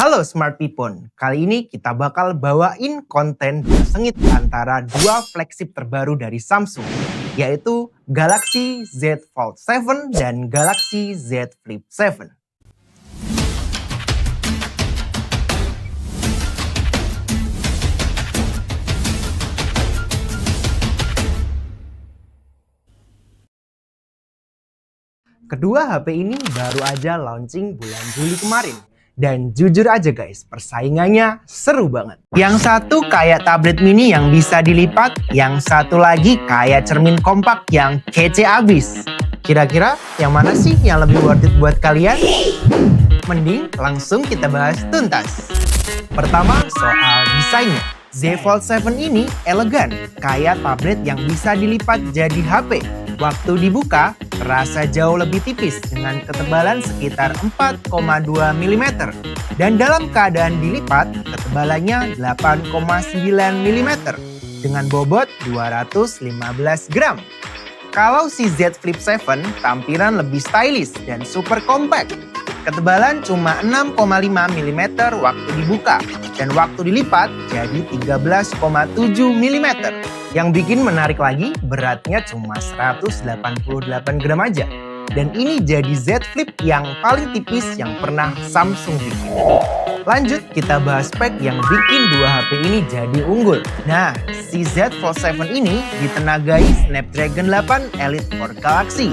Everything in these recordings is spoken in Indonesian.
Halo Smart People, kali ini kita bakal bawain konten sengit antara dua flagship terbaru dari Samsung, yaitu Galaxy Z Fold 7 dan Galaxy Z Flip 7. Kedua HP ini baru aja launching bulan Juli kemarin. Dan jujur aja guys, persaingannya seru banget. Yang satu kayak tablet mini yang bisa dilipat, yang satu lagi kayak cermin kompak yang kece abis. Kira-kira yang mana sih yang lebih worth it buat kalian? Mending langsung kita bahas tuntas. Pertama, soal desainnya. Z Fold 7 ini elegan, kayak tablet yang bisa dilipat jadi HP. Waktu dibuka, terasa jauh lebih tipis dengan ketebalan sekitar 4,2 mm. Dan dalam keadaan dilipat, ketebalannya 8,9 mm dengan bobot 215 gram. Kalau si Z Flip 7 tampilan lebih stylish dan super compact. Ketebalan cuma 6,5 mm waktu dibuka dan waktu dilipat jadi 13,7 mm. Yang bikin menarik lagi, beratnya cuma 188 gram aja. Dan ini jadi Z Flip yang paling tipis yang pernah Samsung bikin. Lanjut, kita bahas spek yang bikin dua HP ini jadi unggul. Nah, si Z Fold 7 ini ditenagai Snapdragon 8 Elite 4 Galaxy.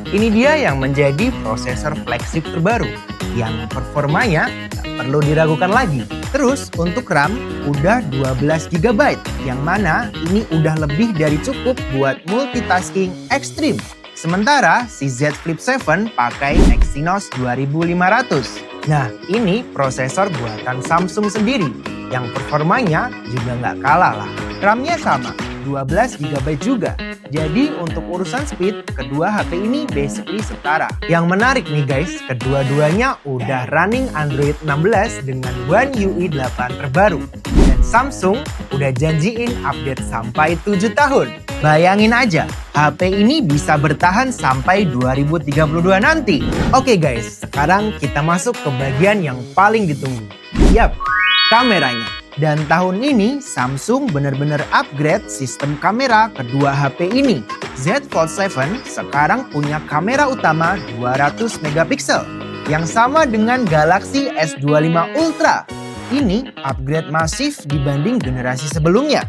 Ini dia yang menjadi prosesor flagship terbaru, yang performanya tak perlu diragukan lagi. Terus untuk RAM udah 12 GB, yang mana ini udah lebih dari cukup buat multitasking ekstrim. Sementara si Z Flip 7 pakai Exynos 2500. Nah, ini prosesor buatan Samsung sendiri, yang performanya juga nggak kalah lah. RAM-nya sama, 12 GB juga. Jadi untuk urusan speed, kedua HP ini basically setara. Yang menarik nih guys, kedua-duanya udah running Android 16 dengan One UI 8 terbaru. Dan Samsung udah janjiin update sampai 7 tahun. Bayangin aja, HP ini bisa bertahan sampai 2032 nanti. Oke guys, sekarang kita masuk ke bagian yang paling ditunggu. Yap, kameranya. Dan tahun ini Samsung benar-benar upgrade sistem kamera kedua HP ini. Z Fold 7 sekarang punya kamera utama 200 megapiksel yang sama dengan Galaxy S25 Ultra. Ini upgrade masif dibanding generasi sebelumnya.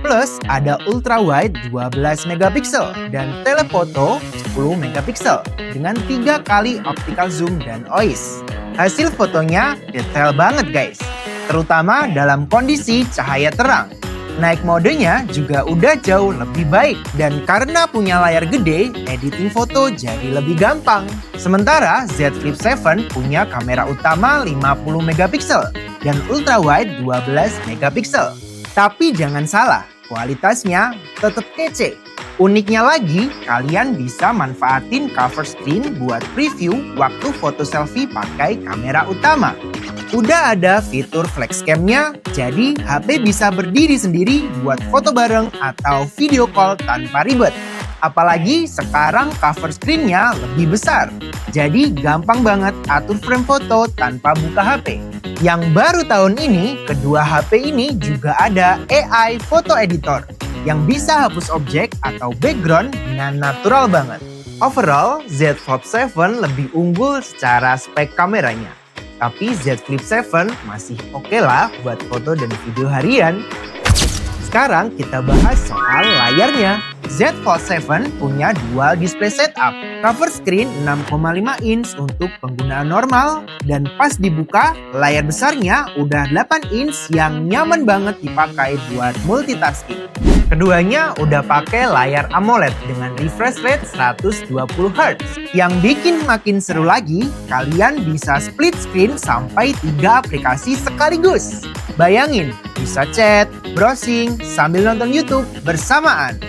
Plus ada ultra wide 12 megapiksel dan telefoto 10 megapiksel dengan 3 kali optical zoom dan OIS. Hasil fotonya detail banget guys, terutama dalam kondisi cahaya terang. Naik modenya juga udah jauh lebih baik. Dan karena punya layar gede, editing foto jadi lebih gampang. Sementara Z Flip 7 punya kamera utama 50 megapiksel dan ultra wide 12 megapiksel. Tapi jangan salah, kualitasnya tetap kece. Uniknya lagi, kalian bisa manfaatin cover screen buat preview waktu foto selfie pakai kamera utama. Udah ada fitur flex cam-nya, jadi HP bisa berdiri sendiri buat foto bareng atau video call tanpa ribet. Apalagi sekarang cover screen-nya lebih besar, jadi gampang banget atur frame foto tanpa buka HP. Yang baru tahun ini, kedua HP ini juga ada AI Photo Editor yang bisa hapus objek atau background dengan natural banget. Overall, Z Fold 7 lebih unggul secara spek kameranya. Tapi Z Flip 7 masih oke lah buat foto dan video harian. Sekarang kita bahas soal layarnya. Z Fold 7 punya dual display setup. Cover screen 6,5 inch untuk penggunaan normal. Dan pas dibuka, layar besarnya udah 8 inch yang nyaman banget dipakai buat multitasking. Keduanya udah pakai layar AMOLED dengan refresh rate 120 Hz. Yang bikin makin seru lagi, kalian bisa split screen sampai 3 aplikasi sekaligus. Bayangin, bisa chat, browsing, sambil nonton YouTube bersamaan.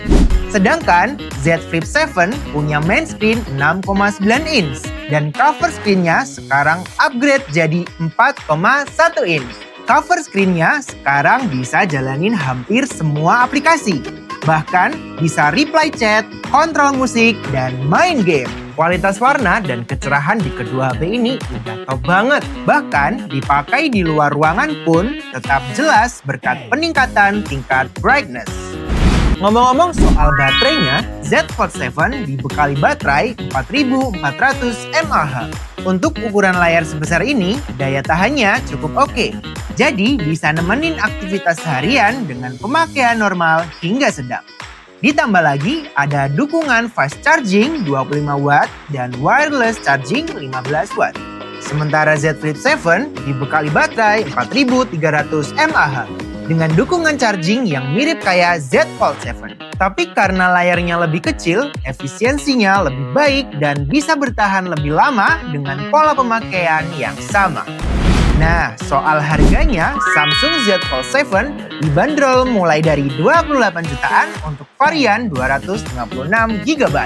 Sedangkan Z Flip 7 punya main screen 6,9 inch dan cover screen-nya sekarang upgrade jadi 4,1 inch. Cover screen-nya sekarang bisa jalanin hampir semua aplikasi. Bahkan bisa reply chat, kontrol musik, dan main game. Kualitas warna dan kecerahan di kedua HP ini udah top banget. Bahkan dipakai di luar ruangan pun tetap jelas berkat peningkatan tingkat brightness. Ngomong-ngomong soal baterainya, Z Fold 7 dibekali baterai 4400 mAh. Untuk ukuran layar sebesar ini, daya tahannya cukup oke. Jadi bisa nemenin aktivitas seharian dengan pemakaian normal hingga sedang. Ditambah lagi ada dukungan fast charging 25 watt dan wireless charging 15 watt. Sementara Z Flip 7 dibekali baterai 4300 mAh dengan dukungan charging yang mirip kayak Z Fold 7. Tapi karena layarnya lebih kecil, efisiensinya lebih baik dan bisa bertahan lebih lama dengan pola pemakaian yang sama. Nah, soal harganya, Samsung Z Fold 7 dibanderol mulai dari 28 jutaan untuk varian 256 GB.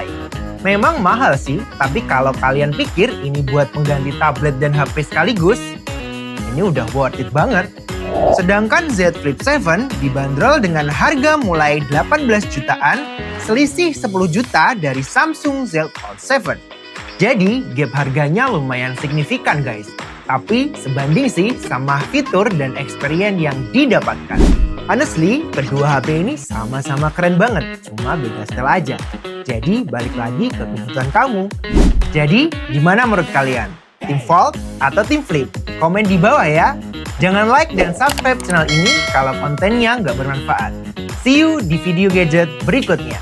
Memang mahal sih, tapi kalau kalian pikir ini buat mengganti tablet dan HP sekaligus, ini udah worth it banget. Sedangkan Z Flip 7 dibanderol dengan harga mulai 18 jutaan, selisih 10 juta dari Samsung Z Fold 7. Jadi, gap harganya lumayan signifikan guys. Tapi sebanding sih sama fitur dan experience yang didapatkan. Honestly, kedua HP ini sama-sama keren banget, cuma beda style aja. Jadi balik lagi ke kebutuhan kamu. Jadi gimana menurut kalian? Tim Fold atau Tim Flip? Komen di bawah ya. Jangan like dan subscribe channel ini kalau kontennya nggak bermanfaat. See you di video gadget berikutnya.